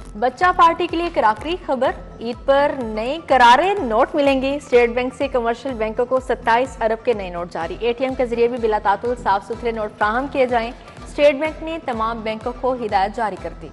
बच्चा पार्टी के लिए एक आखिरी खबर, ईद पर नए करारे नोट मिलेंगे। स्टेट बैंक से कमर्शियल बैंकों को 27 अरब के नए नोट जारी। एटीएम के जरिए भी बिला तातुल साफ सुथरे नोट फ्राहम किए जाएं। स्टेट बैंक ने तमाम बैंकों को हिदायत जारी कर दी।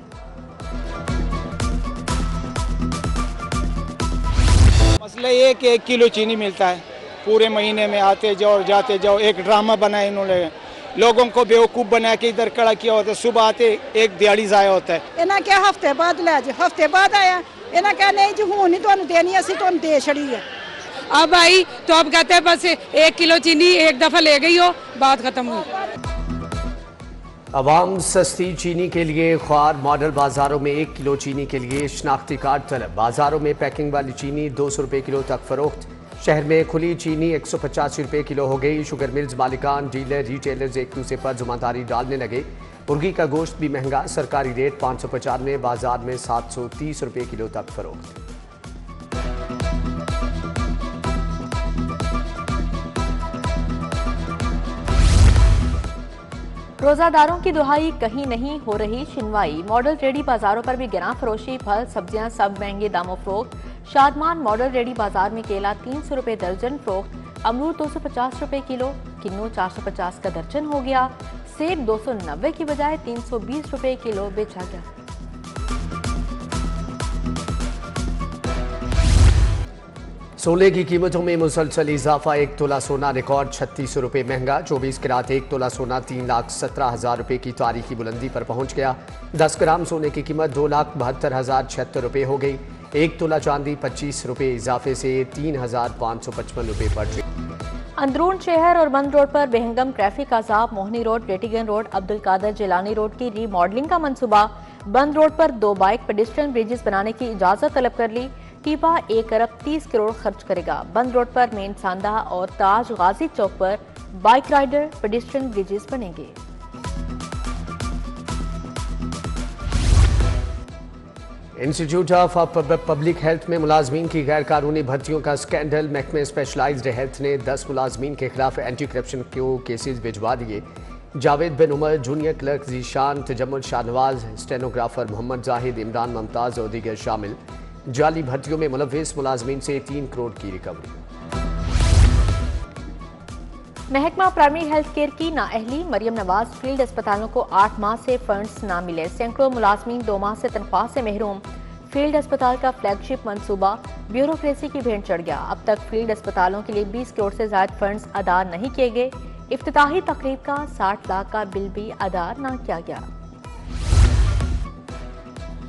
मसला ये कि 1 किलो चीनी मिलता है पूरे महीने में, आते जाओ जाते जाओ। एक ड्रामा बनाया इन्होंने, लोगों को बेवकूफ़ बना के इधर खड़ा किया होता है। सुबह आते एक दिहाड़ी ज़ाया होता है। इन्हें क्या हफ्ते बाद लै जी, हफ्ते बाद आया। इन्हें क्या नहीं जी हूँ नहीं तुहानू देनी, असी तुहानू दे छड़ी है। अब आई तो अब कहते हैं बस 1 किलो चीनी एक दफा ले गई हो, बात खत्म हुई। अवाम सस्ती चीनी के लिए ख्वार, मॉडल बाजारों में 1 किलो चीनी के लिए शनाख्ती कार्ड तलब। बाजारों में पैकिंग वाली चीनी 200 रुपये किलो तक फरोख्त। शहर में खुली चीनी 185 रुपये किलो हो गई। शुगर मिल्स मालिकान, डीलर, रिटेलर्स एक दूसरे पर जुम्मेदारी डालने लगे। मुर्गी का गोश्त भी महंगा, सरकारी रेट 595, बाजार में 730 रुपये किलो तक फरोख्त। रोजादारों की दुहाई कहीं नहीं हो रही सुनवाई। मॉडल रेडी बाजारों पर भी गिरां फरोशी, फल सब्जियां सब महंगे दामों फरोख्त। शादमान मॉडल रेडी बाजार में केला 300 रुपये दर्जन फरोख्त। अमरूद 250 रुपये किलो, किन्नू 450 का दर्जन हो गया। सेब 290 की बजाय 320 रुपये किलो बेचा गया। सोने की कीमतों में मुसलसल इजाफा। 1 तोला सोना रिकॉर्ड 3600 रुपये महंगा। 24 कैरेट 1 तोला सोना 3,17,000 रुपये की तारीखी बुलंदी पर पहुंच गया। 10 ग्राम सोने की कीमत 2,72,076 रुपये हो गई। 1 तोला चांदी 25 रुपये इजाफे से 3,555 रुपये बढ़ गई। अंदरून शहर और बंद रोड पर बेहंगम ट्रैफिक अजाब। Mohni road, Rattigan road, Abdul Qadir Jilani road की रीमॉडलिंग का मंसूबा। बंद रोड पर 2 बाइक पेडिस्ट्रियन ब्रिजेस बनाने की इजाजत तलब कर ली। टीपा 1 अरब 30 करोड़ खर्च करेगा। बंद रोड पर मेन सांदा और ताज गाजी चौक पर बाइक राइडर पेडिस्ट्रियन ब्रिजेस बनेंगे। इंस्टीट्यूट ऑफ पब्लिक हेल्थ में मुलाजमीन की गैर कानूनी भर्तियों का स्कैंडल। महकमे स्पेशलाइज्ड हेल्थ ने 10 मुलाजमीन के खिलाफ एंटी करप्शन के केसेस भिजवा दिए। Javed bin Umar, junior clerk Zeeshan, Tajammul Shahnawaz, stenographer Mohammad Zahid, Imran Mumtaz और दीगर शामिल। जाली भर्तियों में मुलव्विस मुलाजमीन से 3 करोड़ की रिकवरी। महकमा प्राइमरी हेल्थ केयर की नाअहली। मरियम नवाज, फील्ड अस्पतालों को 8 माह से फंड्स ना मिले। सैकड़ों मुलाजमीन 2 माह से तनख्वाह से महरूम। फील्ड अस्पताल का फ्लैगशिप मंसूबा ब्यूरोक्रेसी की भेंट चढ़ गया। अब तक फील्ड अस्पतालों के लिए 20 करोड़ से ज्यादा फंड्स अदा नहीं किए गए। इफ्तिताही तकरीब का 60 लाख का बिल भी अदा न किया गया।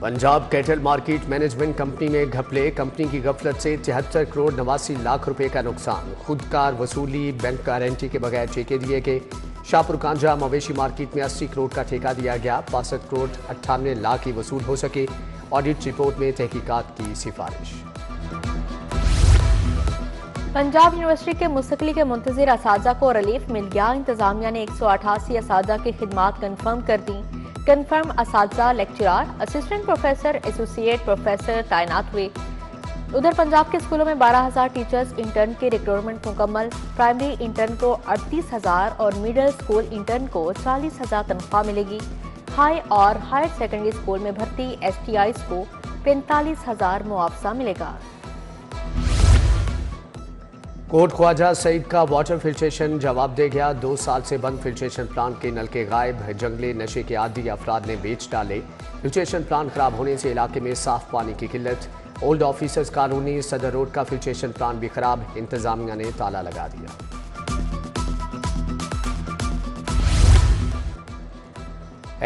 Punjab cattle market management company में घपले। कंपनी की गफलत से 73 करोड़ 89 लाख रुपए का नुकसान। खुदकार वसूली, बैंक गारंटी के बगैर ठेके दिए गए। शाहपुर कांजा मवेशी मार्केट में 80 करोड़ का ठेका दिया गया। 65 करोड़ 98 लाख ही वसूल हो सके। ऑडिट रिपोर्ट में तहकीकात की सिफारिश। पंजाब यूनिवर्सिटी के मुस्तकली के मुंतजिर असातिज़ा को रिलीफ मिल गया। इंतजामिया ने 188 असातिज़ा की खिदमात कन्फर्म कर दी। कन्फर्म असातिज़ा, lecturer, assistant professor, associate professor तैनात हुए। उधर पंजाब के स्कूलों में 12,000 टीचर्स इंटर्न की रिक्रूटमेंट मुकम्मल। प्राइमरी इंटर्न को 38,000 और मिडिल स्कूल इंटर्न को 40,000 तनख्वाह मिलेगी। हाई और हायर सेकेंडरी स्कूल में भर्ती STIs को 45,000 मुआवजा मिलेगा। कोट ख्वाजा सईद का वाटर फिल्ट्रेशन जवाब दे गया। 2 साल से बंद फिल्ट्रेशन प्लांट के नलके गायब। जंगले नशे के आदी अफराद ने बेच डाले। फिल्ट्रेशन प्लांट खराब होने से इलाके में साफ पानी की किल्लत। ओल्ड ऑफिसर्स कॉलोनी सदर रोड का फिल्ट्रेशन प्लांट भी खराब। इंतजामिया ने ताला लगा दिया।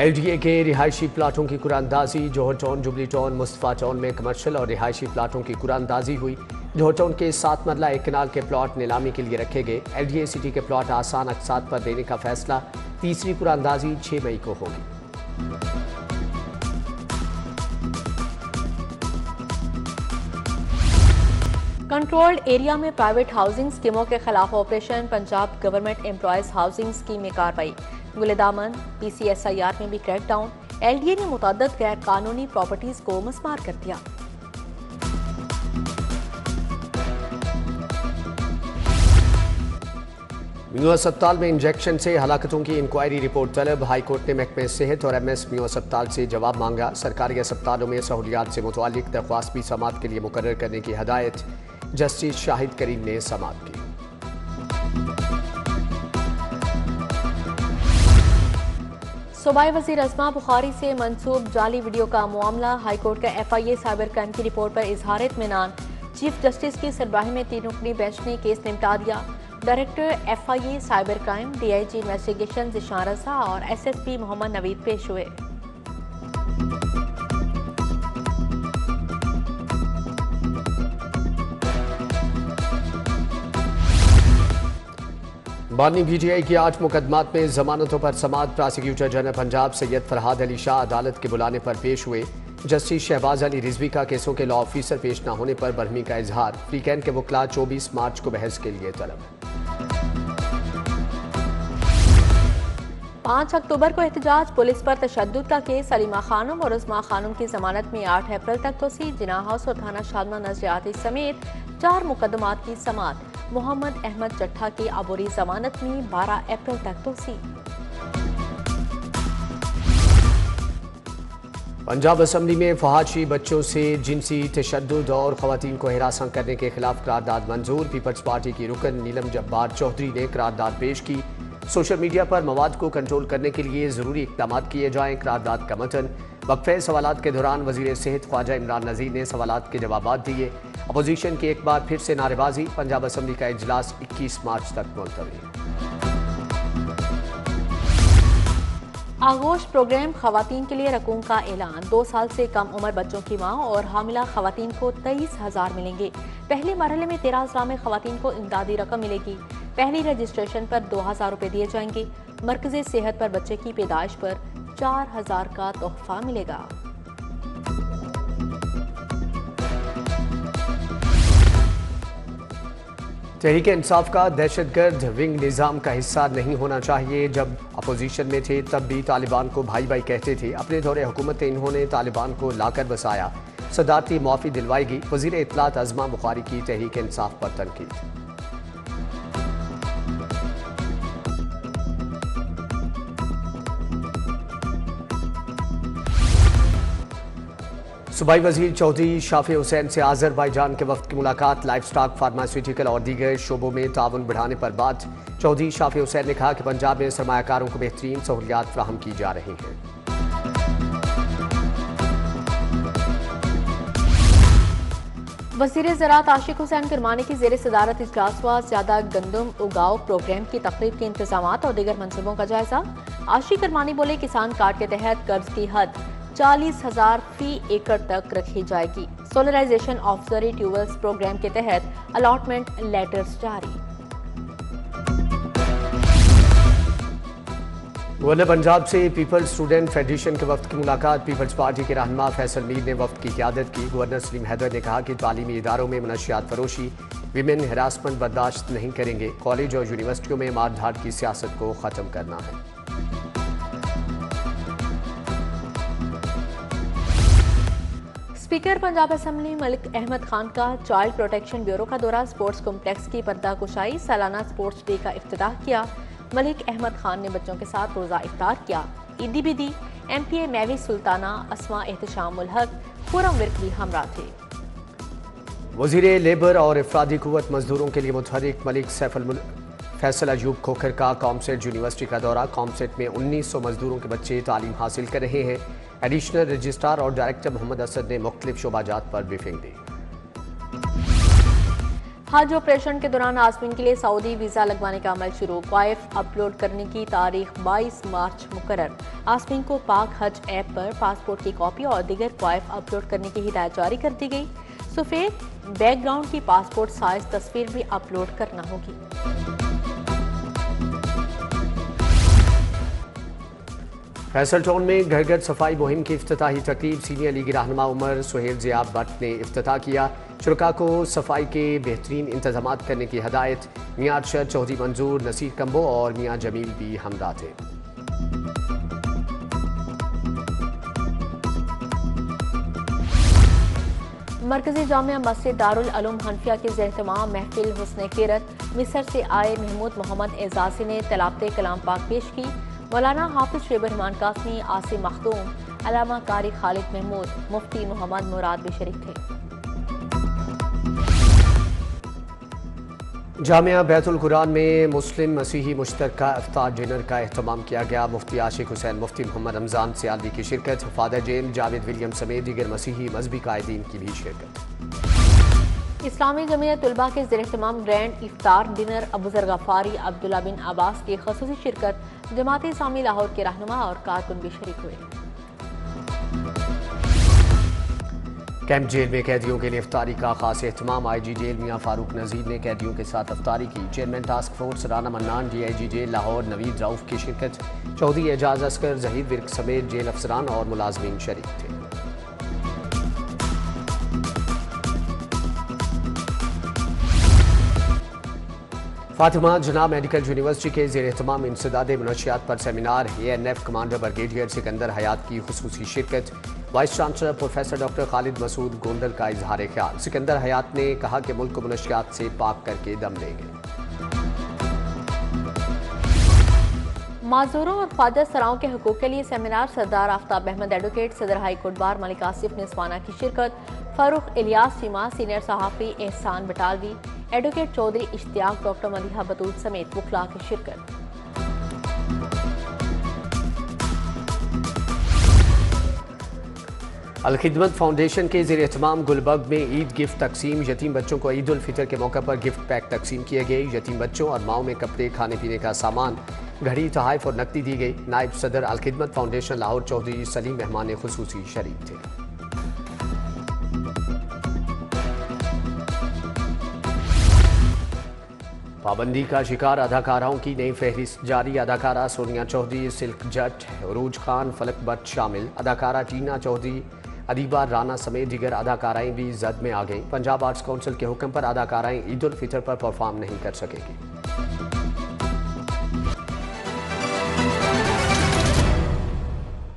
LDA के रिहायशी प्लाटों की कुरानंदाजी। Johar town, jubilee town, Mustafa town में कमर्शियल और रिहायशी प्लाटों की कुरानंदाजी हुई। जौहर टाउन के 7 मरला 1 कनाल के प्लॉट नीलामी के लिए रखे गए। LDA सिटी के प्लॉट आसान अक़सात पर देने का फैसला। तीसरी कुरानंदाजी 6 मई को होगी। कंट्रोल्ड एरिया में प्राइवेट हाउसिंग स्कीमों के खिलाफ operation. Punjab government employees housing scheme में कार्रवाई। गुलेदामन PCSIR में भी क्रैकडाउन। LDA ने मुतअद्दिद गैर कानूनी प्रॉपर्टीज को मस्मार कर दिया। म्यू अस्पताल में इंजेक्शन से हलाकतों की इंक्वायरी रिपोर्ट तलब। हाईकोर्ट ने महकमे सेहत और MS म्यू अस्पताल से जवाब मांगा। सरकारी अस्पतालों में सहूलियात से मुतालिक दरख्वास्त भी समाअत के लिए मुकर्रर करने की हदायत जस्टिस शाहिद करीम ने समाअत की। सूबाई वज़ीर अज़मा बुखारी से मंसूब जाली वीडियो का मामला। हाईकोर्ट का FIA साइबर क्राइम की रिपोर्ट पर इजहार इत्मीनान। चीफ जस्टिस की सरबराही में 3 रुकनी बेंच ने केस निपटा दिया। Director FIA cyber crime, DIG investigation Zeeshan Raza और SSP मोहम्मद नवीद पेश हुए। बानी PTI की 8 मुकदमात में जमानतों पर समाअत। प्रोसिक्यूटर जनरल पंजाब सैयद फरहाद अली शाह अदालत के बुलाने पर पेश हुए। जस्टिस शहबाज अली रिजवी का केसों के लॉ ऑफिसर पेश न होने पर बरहमी का इजहार। वीकेंड के वकला 24 मार्च को बहस के लिए तलब। 5 अक्टूबर को एहतजाज। पुलिस पर तशद्दुद का केस। सलीमा खानम और उस्मा खानम की जमानत में 8 अप्रैल तक तोसी। जिना हाउस और थाना शादमा नजरियाती समेत 4 मुकदमात की समाअत। मोहम्मद अहमद चट्ठा की अबूरी जमानत में 12 अप्रैल तक तोसी। पंजाब असम्बली में फहाशी बच्चों से जिनसी तशद्दुद और खवातीन को हिरासत करने के खिलाफ करारदाद मंजूर। पीपल्स पार्टी की रुकन नीलम जब्बार चौधरी ने करारदाद पेश की। सोशल मीडिया पर मवाद को कंट्रोल करने के लिए जरूरी इकदाम किए जाएं। करारदाद का मतन। वक्फे सवालात के दौरान वजीर सेहत ख्वाजा इमरान नज़ीर ने सवालात के जवाब दिए। अपोजिशन की एक बार फिर से नारेबाजी। पंजाब असम्बली का इजलास 21 मार्च तक मुलतवी। आगोश प्रोग्राम खवातीन के लिए रकूम का ऐलान। 2 साल से कम उम्र बच्चों की माँ और हामिला खवातीन को 23,000 मिलेंगे। पहले मरहले में 13 अज़ला में खवातीन को इमदादी रकम मिलेगी। पहली रजिस्ट्रेशन पर 2,000 रुपये दिए जाएंगे। मरकज़ी सेहत पर बच्चे की पैदाइश पर 4,000 का तोहफा मिलेगा। तहरीक इंसाफ का दहशतगर्द विंग निज़ाम का हिस्सा नहीं होना चाहिए। जब अपोजिशन में थे तब भी तालिबान को भाई भाई कहते थे। अपने दौरे हुकूमत इन्होंने तालिबान को लाकर बसाया। सदारती मुआफ़ी दिलवाएगी। वज़ीर इत्तलात अज़मा बुखारी की तहरीक इंसाफ पर तनकीद। सूबाई वजीर चौधरी शाफी हुसैन से आज़रबाईजान के वक्त की मुलाकात। लाइफ स्टॉक, फार्मास्यूटिकल और दीगर शोबों में ताउन बढ़ाने पर बात। चौधरी शाफी हुसैन ने कहा कि पंजाब में सरमायाकारों को बेहतरीन सहूलियात फराहम की जा रही हैं। वज़ीर ज़राअत आशिक हुसैन किरमानी की ज़ेर सदारत इजलास हुआ। ज़्यादा गंदम उगाओ प्रोग्राम की तकरीब के इंतजामात और दीगर मनसूबों का जायजा। आशिक किरमानी बोले किसान कार्ड के तहत कर्ज की हद 40,000 फी एकड़ तक रखी जाएगी। सोलराइजेशन ऑक्सिलरी ट्यूबवेल्स प्रोग्राम के तहत अलॉटमेंट लेटर्स जारी। गवर्नर पंजाब से पीपल्स स्टूडेंट फेडरेशन के वक्त की मुलाकात। पीपल्स पार्टी के रहनुमा फैसल मीर ने वक्त की क़यादत की। गवर्नर सलीम हैदर ने कहा कि तालीमी इदारों में मनशियात फरोशी, विमेन हरासमेंट बर्दाश्त नहीं करेंगे। कॉलेज और यूनिवर्सिटियों में मार धाड़ की सियासत को ख़त्म करना है। स्पीकर पंजाब असम्बली मलिक अहमद खान का चाइल्ड प्रोटेक्शन ब्यूरो का दौरा। स्पोर्ट्स कॉम्प्लेक्स की पर्दाकुशाई। सालाना स्पोर्ट्स डे का इफ्तिताह किया। मलिक अहमद खान ने बच्चों के साथ रोज़ा इफ्तार किया। ईदी बिदी MPA मैवी सुल्ताना अस्मा एहतशाम उल हक खुरम विर्क भी हमरा थे। वज़ीर लेबर और अफरादी कुव्वत मजदूरों के लिए मुतहरिक मलिक फैसल अयूब खोखर का कॉमसेट यूनिवर्सिटी का दौरा। कॉमसेट में 1900 मजदूरों के बच्चे तालीम हासिल कर रहे हैं। एडिशनल रजिस्ट्रार और डायरेक्टर मोहम्मद असद ने मुख्तलिफ शोबाजात पर ब्रीफिंग दी। हज ऑपरेशन के दौरान आज़मीन के लिए सऊदी वीज़ा लगवाने का अमल शुरू। क्वाइफ अपलोड करने की तारीख 22 मार्च मुकर्रर। आज़मीन को पाक हज ऐप पर पासपोर्ट की कॉपी और दीगर क्वाइफ अपलोड करने की हिदायत जारी कर दी गई। सफेद बैकग्राउंड की पासपोर्ट साइज तस्वीर भी अपलोड करना होगी। फैसल टाउन में घर घर सफाई मुहिम की इफ्तिताही तकरीब। सीनियर लीगी रहनुमा उमर सुहेल ज़ियाब भट्ट ने इफ्तिताह किया। शुरका को सफाई के बेहतरीन इंतजाम करने की हदायत। मियां अरशद चौधरी मंजूर, नसीर कंबो और मियां जमील भी हमरा थे। मरकजी जामिया मस्जिद दारुल उलूम हनफिया के ज़ेर-ए-एहतमाम महफिल हुस्न किरत मिस्र से आए महमूद मोहम्मद एजाजी ने तलावत कलाम पाक पेश की। मौलाना हाफिज शैब रहमान कासमी, आसिम मखदूम, अलामा कारी खालिद महमूद, मुफ्ती मोहम्मद मुराद भी शरीक थे। जामिया बैतुल कुरान में मुस्लिम मसीही मुश्तरका इफ्तार डिनर का एहतमाम किया गया। मुफ्ती आशिक हुसैन, मुफ्ती मोहम्मद रमजान सियालवी की शिरकत, फादर जेम जावेद विलियम समेत दीगर मसीही मजहबी कायदीन की भी शिरकत। इस्लामी जमीयत तुलबा के ज़ेर-ए-एहतमाम ग्रैंड इफ्तार डिनर अबूजर गफ्फारी, अब्दुल्ला बिन अब्बास की ख़ुसूसी शिरकत, जमात इस्लामी लाहौर के रहनुमा और कारकुन भी शरीक हुए। कैंप जेल में कैदियों के लिए इफ्तारी का खास एहतमाम। IG जेल मियां फारूक नजीर ने कैदियों के साथ इफ्तारी की। Chairman task force Rana Mannan, DIG jail Lahore Naveed Rauf की शिरकत। चौधरी एजाज अस्कर, जहीद विर्क समेत जेल अफसरान और मुलाजमीन शरीक थे। फातिमा जना मेडिकल यूनिवर्सिटी के ज़ेर एहतमाम इंसदाद मुनशियात पर seminar. ANF commander brigadier Sikandar Hayat की खुसूसी शिरकत। Vice chancellor professor doctor Khalid Masood Gondal का इजहार ख्याल। सिकंदर हयात ने कहा कि मुल्क को मुनशियात से पाक करके दम लेंगे। माजूरों और ख्वाजा सराओं के हकूक़ के लिए सेमिनार। सरदार आफ्ताब अहमद एडवोकेट, सदर high court bar Malik Asif निस्वाना की शिरकत। फारूक इलियास चीमा, सीनियर सहाफ़ी एहसान बटालवी, एडवोकेट चौधरी इश्तियाक, डॉक्टर मलिहा बतूल समेत वकला की शिरकत। अलखिदमत फाउंडेशन के ज़ेर एहतमाम गुलबर्ग में ईद गिफ्ट तकसीम। यतीम बच्चों को ईद उल फितर के मौके पर गिफ्ट पैक तकसीम किए गए। यतीम बच्चों और माओं में कपड़े, खाने पीने का सामान, घड़ी, तोहफ़ और नकदी दी गई। नायब सदर अलखिदमत फाउंडेशन लाहौर चौधरी सलीम मेहमान खुसूसी शरीक थे। पाबंदी का शिकार अदाकाराओं की नई फहरिस्त जारी। अदाकारा सोनिया चौधरी, सिल्क जट, उरूज खान, फलक भट्ट शामिल। अदाकारा टीना चौधरी, अदीबा राना समेत दीगर अदाकाराएं भी जद में आ गईं। पंजाब आर्ट्स काउंसिल के हुक्म पर अदाकाराएं ईद उल फितर पर परफॉर्म नहीं कर सकेंगी।